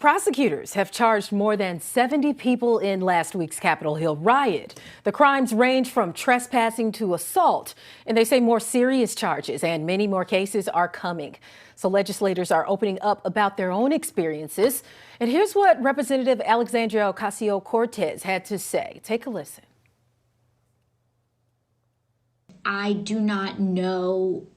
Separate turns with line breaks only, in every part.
Prosecutors have charged more than 70 people in last week's Capitol Hill riot. The crimes range from trespassing to assault, and they say more serious charges and many more cases are coming. So legislators are opening up about their own experiences. And here's what Representative Alexandria Ocasio-Cortez had to say. Take a listen.
I do not know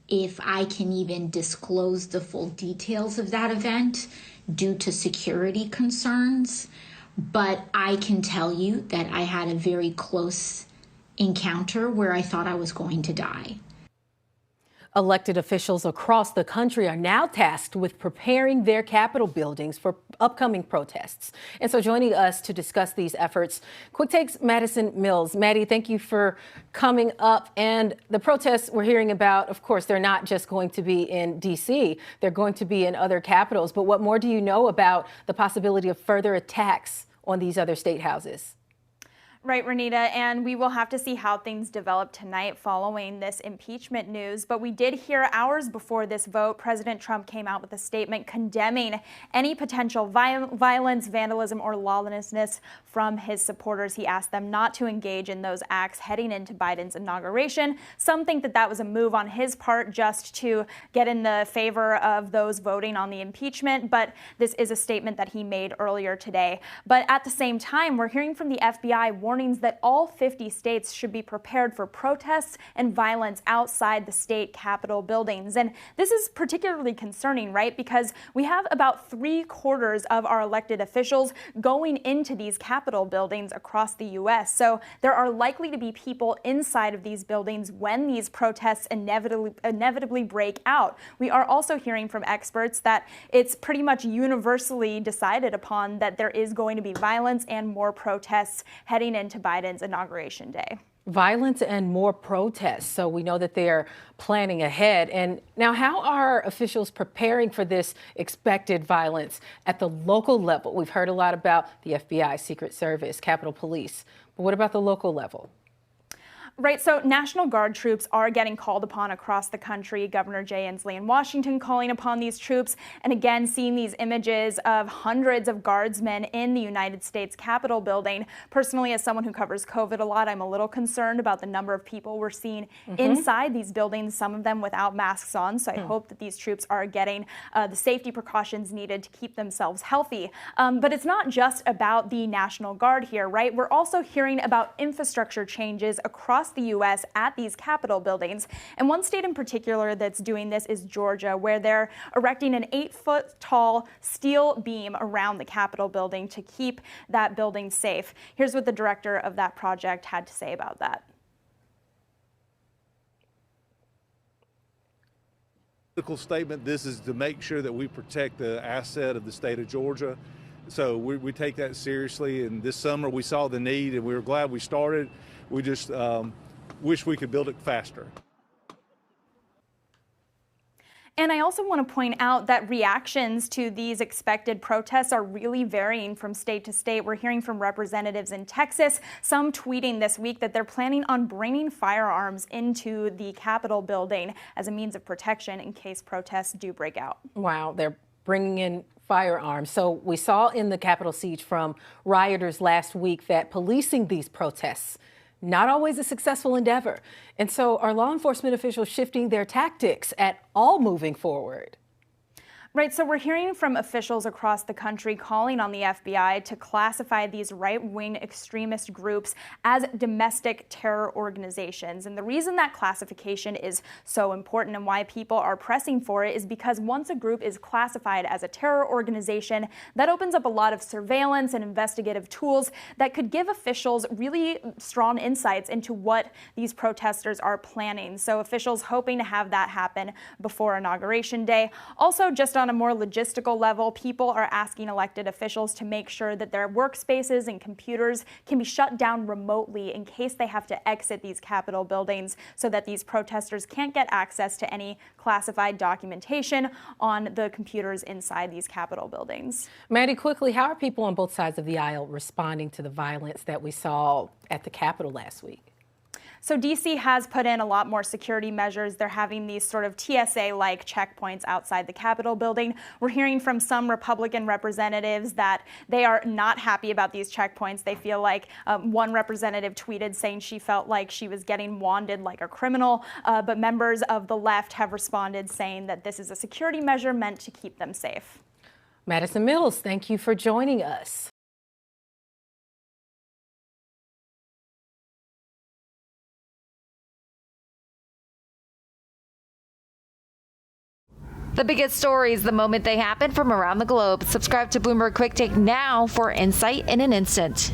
if I can even disclose the full details of that event due to security concerns, but I can tell you that I had a very close encounter where I thought I was going to die.
Elected officials across the country are now tasked with preparing their Capitol buildings for upcoming protests. And so joining us to discuss these efforts, Quicktake's Madison Mills. Maddie, thank you for coming up. And the protests we're hearing about, of course, they're not just going to be in D.C., they're going to be in other capitals. But what more do you know about the possibility of further attacks on these other state houses?
Right, Renita, and we will have to see how things develop tonight following this impeachment news. But we did hear hours before this vote, President Trump came out with a statement condemning any potential violence, vandalism, or lawlessness from his supporters. He asked them not to engage in those acts heading into Biden's inauguration. Some think that that was a move on his part just to get in the favor of those voting on the impeachment. But this is a statement that he made earlier today. But at the same time, we're hearing from the FBI warnings that all 50 states should be prepared for protests and violence outside the state Capitol buildings. And this is particularly concerning, right? Because we have about 3/4 of our elected officials going into these Capitol buildings across the U.S. So there are likely to be people inside of these buildings when these protests inevitably break out. We are also hearing from experts that it's pretty much universally decided upon that there is going to be violence and more protests heading into Biden's inauguration day.
Violence and more protests. So we know that they're planning ahead. And now, how are officials preparing for this expected violence at the local level? We've heard a lot about the FBI, Secret Service, Capitol Police. But what about the local level?
Right, so National Guard troops are getting called upon across the country. Governor Jay Inslee in Washington calling upon these troops. And again, seeing these images of hundreds of guardsmen in the United States Capitol building. Personally, as someone who covers COVID a lot, I'm a little concerned about the number of people we're seeing inside these buildings, some of them without masks on. So I hope that these troops are getting the safety precautions needed to keep themselves healthy. But it's not just about the National Guard here, right? We're also hearing about infrastructure changes across the U.S. at these Capitol buildings. And one state in particular that's doing this is Georgia, where they're erecting an 8-foot tall steel beam around the Capitol building to keep that building safe. Here's what the director of that project had to say about that.
Statement. This is to make sure that we protect the asset of the state of Georgia. So we take that seriously. And this summer we saw the need and we were glad we started. We just wish we could build it faster.
And I also want to point out that reactions to these expected protests are really varying from state to state. We're hearing from representatives in Texas, some tweeting this week that they're planning on bringing firearms into the Capitol building as a means of protection in case protests do break out.
Wow, they're bringing in firearms. So we saw in the Capitol siege from rioters last week that policing these protests not always a successful endeavor. And so are law enforcement officials shifting their tactics at all moving forward?
Right, so we're hearing from officials across the country calling on the FBI to classify these right-wing extremist groups as domestic terror organizations. And the reason that classification is so important and why people are pressing for it is because once a group is classified as a terror organization, that opens up a lot of surveillance and investigative tools that could give officials really strong insights into what these protesters are planning. So officials hoping to have that happen before Inauguration Day. Also, just on a more logistical level, people are asking elected officials to make sure that their workspaces and computers can be shut down remotely in case they have to exit these Capitol buildings so that these protesters can't get access to any classified documentation on the computers inside these Capitol buildings.
Maddie, quickly, how are people on both sides of the aisle responding to the violence that we saw at the Capitol last week?
So D.C. has put in a lot more security measures. They're having these sort of TSA-like checkpoints outside the Capitol building. We're hearing from some Republican representatives that they are not happy about these checkpoints. They feel like one representative tweeted saying she felt like she was getting wanded like a criminal. But members of the left have responded saying that this is a security measure meant to keep them safe.
Madison Mills, thank you for joining us.
The biggest stories the moment they happen from around the globe. Subscribe to Bloomberg Quicktake now for insight in an instant.